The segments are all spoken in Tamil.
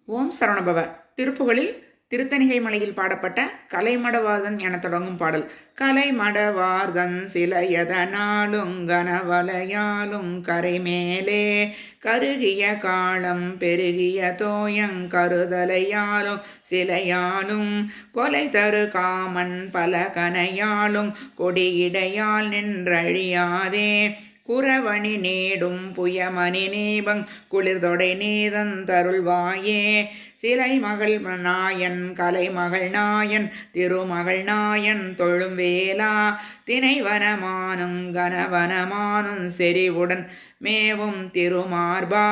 ஓம் சரவணபவ. திருப்புகழில் திருத்தணிகை மலையில் பாடப்பட்ட கலைமடவாதன் என தொடங்கும் பாடல். கலைமடவார்தன் சிலையதனாலும் கனவலையாலும் கரைமேலே கருகிய காலம் பெருகிய தோயங் கருதலையாலும் சிலையாலும் கொலை தரு காமன் பல கனையாலும் கொடியிடையால் நின்றழியாதே குறவணி நேடும் புயமணி நீபங் குளிர்தொடை நீதன் தருள்வாயே சிலை மகள் நாயன் கலைமகள் நாயன் திருமகள் நாயன் தொழும் வேளா திணைவனமானும் கனவனமானும் செறிவுடன் மேவும் திருமார்பா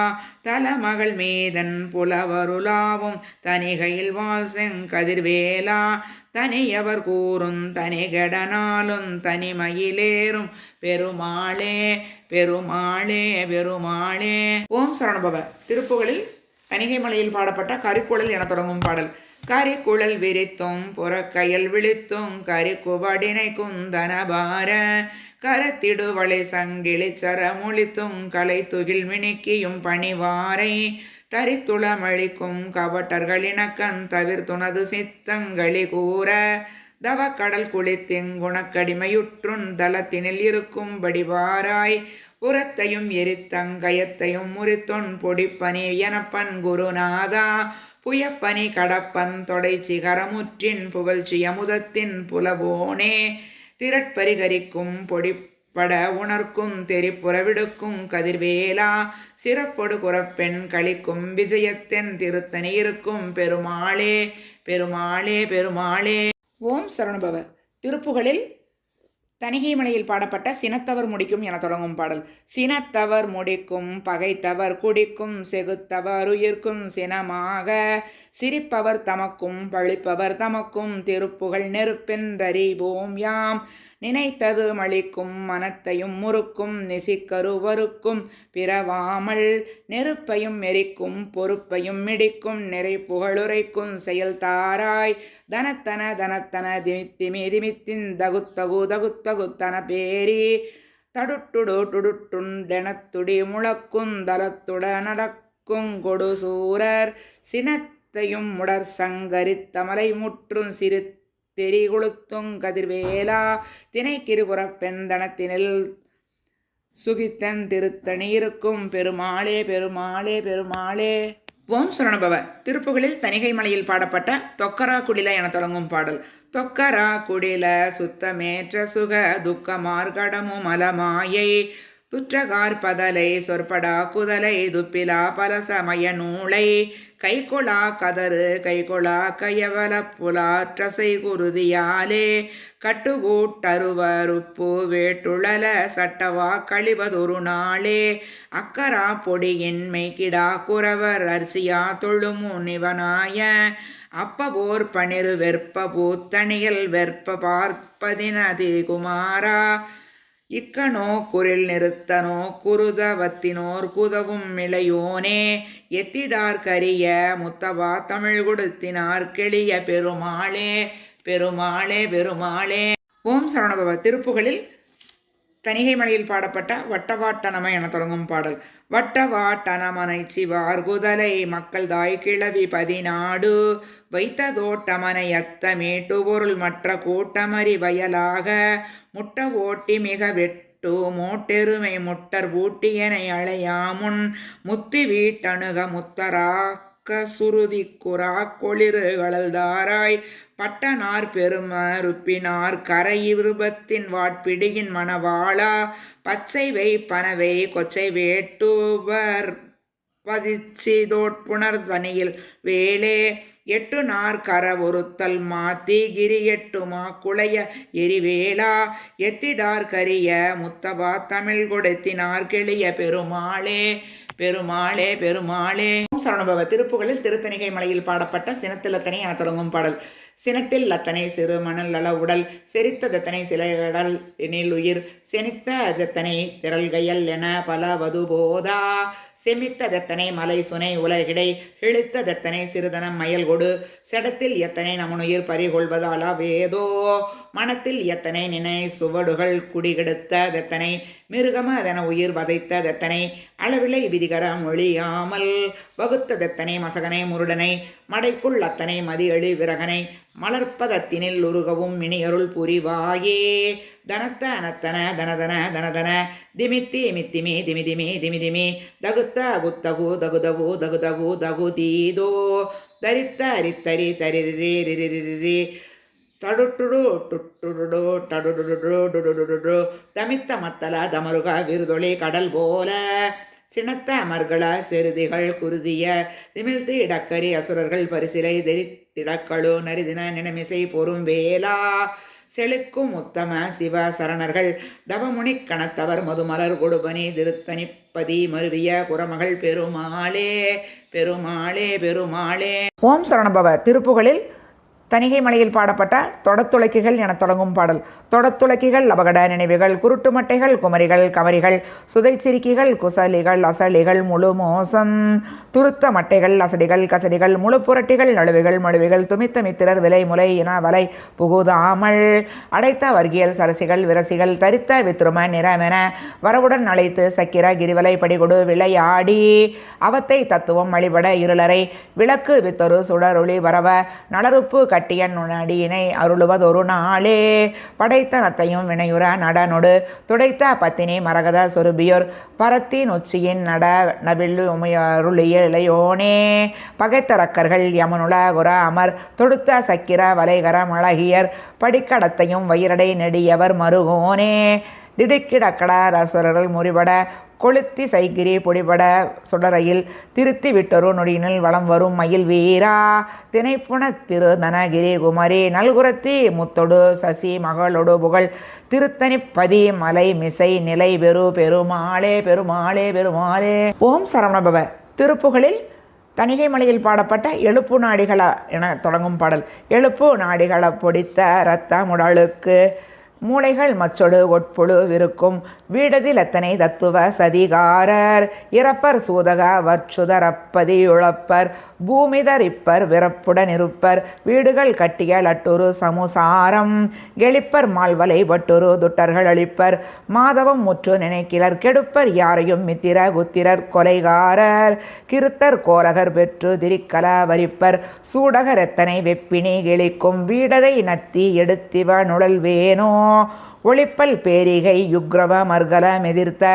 தலமகள் மீதன் புலவருளாவும் தனிகையில் வாழ் செங்கதிர்வேலா தனியவர் கூறும் தனிகெடனாலும் தனிமயிலேறும் பெருமாளே பெருமாளே பெருமாளே. ஓம் சரவணபவ. திருப்புகழில் தணிகை மலையில் பாடப்பட்ட கரிக்குழல் என தொடங்கும் பாடல். கரிக்குழல் விரித்தும் புறக்கையல் விழித்தும் கரிக்குவடினை குந்தனபார கரத்திடுவளை சங்கிலி சரமுழித்தும் கலை துகில் மினுக்கியும் பணிவாரை தரித்துளமழிக்கும் கபட்டர்களினக்கண் தவிர்த்துனது சித்தங்களி கூற தவக்கடல் குளித்திங்குணக்கடிமையுற்றுன் தளத்தினில் இருக்கும் படிவாராய் புறத்தையும் எரித்தங்கயத்தையும் முறித்தொன் பொடிப்பனி எனப்பன் குருநாதா புயப்பனி கடப்பன் தொடை சிகரமுற்றின் புகழ்ச்சி அமுதத்தின் புலவோனே திரட்பரிகரிக்கும் பொடிப்பட உணர்க்கும் தெரிப்புறவிடுக்கும் கதிர்வேலா சிறப்பொடு குறப்பெண் கழிக்கும் விஜயத்தின் திருத்தணி இருக்கும் பெருமாளே பெருமாளே பெருமாளே. ஓம் சரவணபவ. திருப்புகழில் தணிகை மலையில் பாடப்பட்ட சினத்தவர் முடிக்கும் என தொடங்கும் பாடல். சினத்தவர் முடிக்கும் பகைத்தவர் குடிக்கும் செகுத்தவர் உயிர்க்கும் சினமாக சிரிப்பவர் தமக்கும் பழிப்பவர் தமக்கும் திருப்புகழ் நெருப்பென்றறிவோம் யாம் நினைத்தது மழிக்கும் மனத்தையும் முறுக்கும் நெசிக்கருவருக்கும் பிறவாமல் நெருப்பையும் எரிக்கும் பொறுப்பையும் மிடிக்கும் நிறை புகழுரைக்கும் செயல் தாராய் தனத்தன தனத்தன திமித்திமி திமித்தின் தகுத்தகு தகுத்தகுத்தன பேரி தடுட்டுடு டுடுட்டுண்டெனத்துடி முழக்கும் தலத்துட நடக்கும் கொடு சூரர் சினத்தையும் முடர் சங்கரித்தமலை முற்றும் சிறு தெரிகுளுத்துங் கதிர்வேலா திணைக்கிருபுறப்பெந்தனத்தினில் சுகித்தன் திருத்தணி இருக்கும் பெருமாளே பெருமாளே பெருமாளே. ஓம் சரவணபவ. திருப்புகழில் தணிகை மலையில் பாடப்பட்ட தொக்கரா குடில என தொடங்கும் பாடல். தொக்கரா குடில சுத்தமேற்ற சுக துக்கமார்கடமும் அலமாயை துற்றகார் பதலை சொற்படா குதலை துப்பிலா பலசமய நூலை கைகொளா கதறு கைகொளா கையவல புலாற்றசை குருதியாலே கட்டுகூட்டருவருப்பு வேட்டுழல சட்டவா கழிவதொரு நாளே அக்கரா பொடியின் மெய்கிடா குறவர் அரிசியா தொழுமு நிவனாய அப்பவோர் பனிரு வெற்ப பூத்தணிகள் வெற்ப பார்ப்பதினதி குமாரா இக்கனோ குரில் நிறுத்தனோ குருதவத்தினோர் குதவும் இளையோனே எத்திடார் கரிய முத்தவா தமிழ் கொடுத்தினார் கெளிய பெருமாளே பெருமாளே பெருமாளே. ஓம் சரவணபவ. திருப்புகழில் தணிகை மலையில் பாடப்பட்ட வட்டவாட்டனம என தொடங்கும் பாடல். வட்டவாட்டனமனை சிவார் குதலை மக்கள் தாய் கிளவி பதினாடு வைத்த தோட்டமனை அத்த மேட்டு பொருள் மற்ற கூட்டமறி வயலாக முட்ட ஓட்டி மிக வெட்டு மோட்டெருமை முட்டர் பூட்டியனை அழையாமுன் முத்தி வீட்டணுக முத்தராக்க சுருதி குறா கொளிறுகளல்தாராய் பட்டனார் பெருமறுப்பினார் கரை விருபத்தின் வாட்பிடியின் மணவாளா பச்சை வை பனவை கொச்சை வேட்டுவர் பதிச்சிதோட்புணர் தனியில் வேளே எட்டு நார் கர ஒருத்தல் மாத்தி கிரி எட்டுமா குளைய எரிவேளா எத்திடார் கரிய முத்தவா தமிழ் கொடுத்தினார் கெளிய பெருமாளே பெருமாளே பெருமாளே. ஓம் சரவணபவ. திருப்புகழில் திருத்தணிகை மலையில் பாடப்பட்ட சினத்திலத்தனை என தொடங்கும் பாடல். சினத்தில் அத்தனை சிறு மணல் அள உடல் செரித்ததத்தனை சிலைகடல் எனில் உயிர் செனித்ததத்தனை திரள்கையல் என பலவது போதா செமித்ததத்தனை மலை சுனை உலகிடை இழுத்ததத்தனை சிறுதனம் மயல் கொடு செடத்தில் எத்தனை நமனுயிர் பறிகொள்வது அளவேதோ மனத்தில் எத்தனை நினை சுவடுகள் குடிகெடுத்ததத்தனை மிருகம அதன உயிர் வதைத்ததத்தனை அளவிலை விதிகர மொழியாமல் வகுத்ததத்தனை மசகனை முருடனை மடைக்குள் அத்தனை மதி எழி விரகனை மலர்ப்பதத்தினில் உருகவும் மினியருள் புரிவாயே தனத்த அனத்தன தனதன தனதன திமித்தி மித்திமி திமிதிமி திமிதிமி தகுத்த அகுத்தகு தகுதகு தகுதகு தகுதீதோ தரித்த அரித்தரி தரிரி தடுட்டுடு டுட்டுடு டடுடுடு தமித்த மத்தல தமருக விருதொளி கடல் போல சினத்த அமர்கள செருதிகள் குருதிய திமிழ்த்து இடக்கரி அசுரர்கள் பரிசிலை தெரித்திடக்களு நரிதின நினமிசை பொறும் வேளா செழுக்கும் உத்தம சிவ சரணர்கள் தவமுனி கணத்தவர் மதுமலர் கொடுபனி திருத்தனிப்பதி மருவிய குரமகள் பெருமாளே பெருமாளே பெருமாளே. ஓம் சரணபவ. திருப்புகளில் தணிகை மலையில் பாடப்பட்ட தொடத்துளக்கிகள் என தொடங்கும் பாடல். தொடத்துளக்கிகள் அபகட நினைவுகள் குருட்டு மட்டைகள் குமரிகள் கமரிகள் சுதைச்சிரிக்கிகள் குசலிகள் அசளிகள் முழு மோசம் துருத்த மட்டைகள் அசடிகள் கசடிகள் முழு புரட்டிகள் நழுவிகள் மழுவிகள் துமித்த மித்திரர் விலை முலை இன வலை புகுதாமல் அடைத்த வர்கியல் சரசிகள் விரசிகள் தரித்த வித்ரும நிறமென வரவுடன் அழைத்து சக்கிர கிரிவலை படிகொடு விளையாடி அவத்தை தத்துவம் வழிபட இருளரை விளக்கு வித்தொரு சுடரொளி வரவ நளருப்பு கட்டியன் நடியினை அருளுவதொரு நாளே படைத்த நத்தையும் வினையுற நடனொடு துடைத்த பத்தினி மரகத சொருபியோர் பரத்தின் உச்சியின் நட நவில்லு உமையருளிய இளையோனே பகைத்த ரக்கர்கள் யமுனுல குர அமர் தொடுத்த சக்கிர வலைகர மழகியர் படிக்கடத்தையும் வயிரடை நெடியவர் மருகோனே திடுக்கிடக்கட ரசுரர்கள் முறிபட கொளுத்தி சைகிரி பொடிபட சுடரையில் திருத்தி விட்டொரு நொடியினில் வளம் வரும் மயில் வீரா திணைப்புண திரு தனகிரி குமரி நல்குரத்தி முத்தொடு சசி மகளொடு புகழ் திருத்தணிப்பதி மலை மிசை நிலை பெரு பெருமாளே பெருமாளே பெருமாளே. ஓம் சரவணபவ. திருப்புகளில் தணிகை மலையில் பாடப்பட்ட எழுப்பு நாடிகள என தொடங்கும் பாடல். எழுப்பு நாடிகள பொடித்த இரத்த முடலுக்கு மூளைகள் மச்சொடு ஒட்புழு விருக்கும் வீடதில் எத்தனை தத்துவ சதிகாரர் இறப்பர் சூதக வற்சுதரப்பதி உழப்பர் பூமிதரிப்பர் விறப்புடன் இருப்பர் வீடுகள் கட்டிய லட்டுரு சமுசாரம் கெளிப்பர் மால்வலை பட்டுரு துட்டர்கள் அளிப்பர் மாதவம் முற்று நினைக்கிலர் கெடுப்பர் யாரையும் மித்திர குத்திரர் கொலைகாரர் கிருத்தர் கோரகர் பெற்று திரிக்கல வரிப்பர் சூடகர் எத்தனை வெப்பினி கிளிக்கும் வீடதை நத்தி எடுத்திவ நுழல்வேனோ ஒளிப்பல் பேரிகை யுக்ரவ மர்கல மெதிர்த்த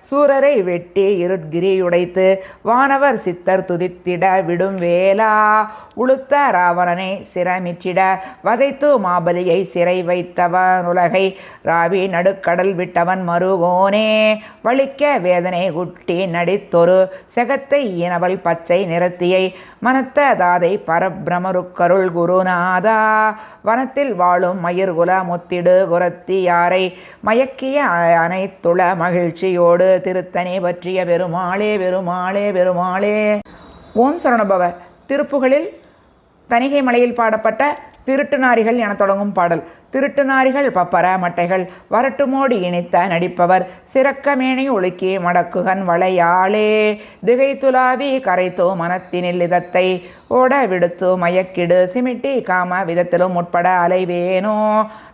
சூரரை வெட்டி இருட்கிரியுடைத்து வானவர் சித்தர் துதித்திட விடும் வேளா உளுத்த ராவணனை சிரமிச்சிட வதைத்து மாபலியை சிறை வைத்தவன் உலகை ராவி நடுக்கடல் விட்டவன் மருகோனே வலிக்க வேதனை குட்டி நடித்தொரு செகத்தை இனவல் பச்சை நிறத்தியை மனத்த தாதை பரபிரமருக்கருள் குருநாதா வனத்தில் வாழும் மயிர்குல முத்திடு குரத்தி யாரை மயக்கிய அனைத்துள மகிழ்ச்சியோடு திருத்தணி பற்றிய பெருமாளே பெருமாளே பெருமாளே. ஓம் சரணபவ. திருப்புகளில் தணிகை மலையில் பாடப்பட்ட திருட்டு நாரிகள் என தொடங்கும் பாடல். திருட்டு நாரிகள் பப்பர மட்டைகள் வரட்டுமோடு இனித்த நடிப்பவர் சிறக்கமேனி ஒழுக்கி மடக்குகன் வளையாளே திகை துலாவி கரைத்தோ மனத்தினில் இதத்தை ஓட விடுத்து மயக்கிடு சிமிட்டி காம விதத்திலும் உட்பட அலைவேனோ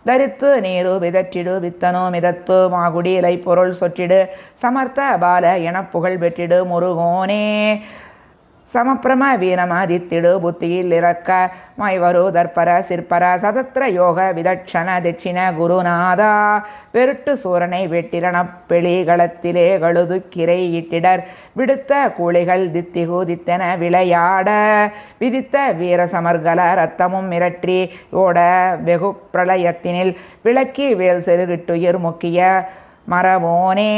தரித்து நீரு விதற்றிடு வித்தனோ மிதத்து மாகுடி இலை பொருள் சொற்றிடு சமர்த்த பால என புகழ் பெற்றிடு முருகோனே சமப்பிரம வீரமதித்திடு புத்தியில் இறக்க மைவரு தர்ப்பர சிற்பர சதத்திர யோக விதட்சண தட்சிண குருநாதா வெருட்டு சூரனை வெட்டிரண பெளிகளத்திலே கழுது கிரை இட்டிடர் விடுத்த கூலிகள் தித்திகு தித்தென விளையாட விதித்த வீரசமர்கள ரத்தமும் மிரற்றி ஓட வெகு பிரளயத்தினில் விளக்கி வேல் செருகிட்டுயிர் முக்கிய மரவோனே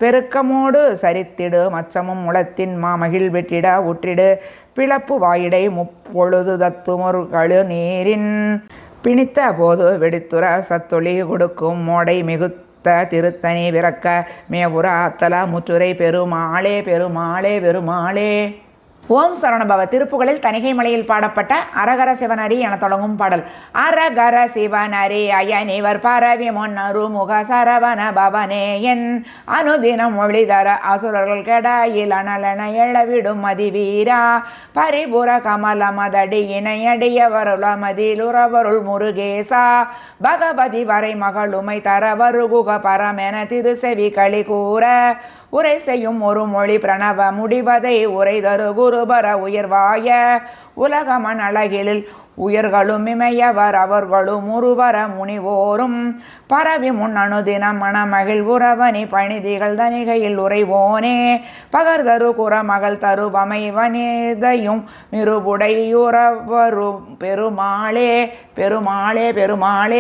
பெருக்கமோடு சரித்திடு மச்சமும் முளத்தின் மாமகிழ் வெற்றிட உற்றிடு பிளப்பு வாயிடை முப்பொழுது தத்துமுருகழு நீரின் பிணித்த போது வெடித்துற சத்தொளி கொடுக்கும் மோடை மிகுத்த திருத்தணி விறக்க மேபுற அத்தல முற்றுரை பெருமாளே பெருமாளே பெருமாளே. ஓம் சரவணபவ திருப்புகளில் தணிகை மலையில் பாடப்பட்ட அரகர சிவனரி என தொடங்கும் பாடல். அரகர சிவனரி அயனிவர் பரவி முன்னரு முக சரவண பவனே என் அனுதினம் ஒளிதர அசுரர்கள் கெடாயில் அனலன எழவிடும் மதிவீரா பரிபுர கமல மதடி இணையடியவருள மதிலுறவருள் முருகேசா பகவதி வரை மகளுமை தர வருகுக பரமென திருசெவி களி கூற உரை செய்யும் ஒரு மொழி பிரணவ முடிவதை உரை தரு குருபர உயர்வாய உலகமன் அழகிலில் உயர்களும் இமையவர் அவர்களும் உருவர முனிவோரும் பரவி முன் அணுதினம் மணமகிழ் உறவனி பணிதிகள் தனிகையில் உறைவோனே பகர்தரு குறமகள் தருவமைவனிதையும் மிருபுடையுறவரும் பெருமாளே பெருமாளே பெருமாளே.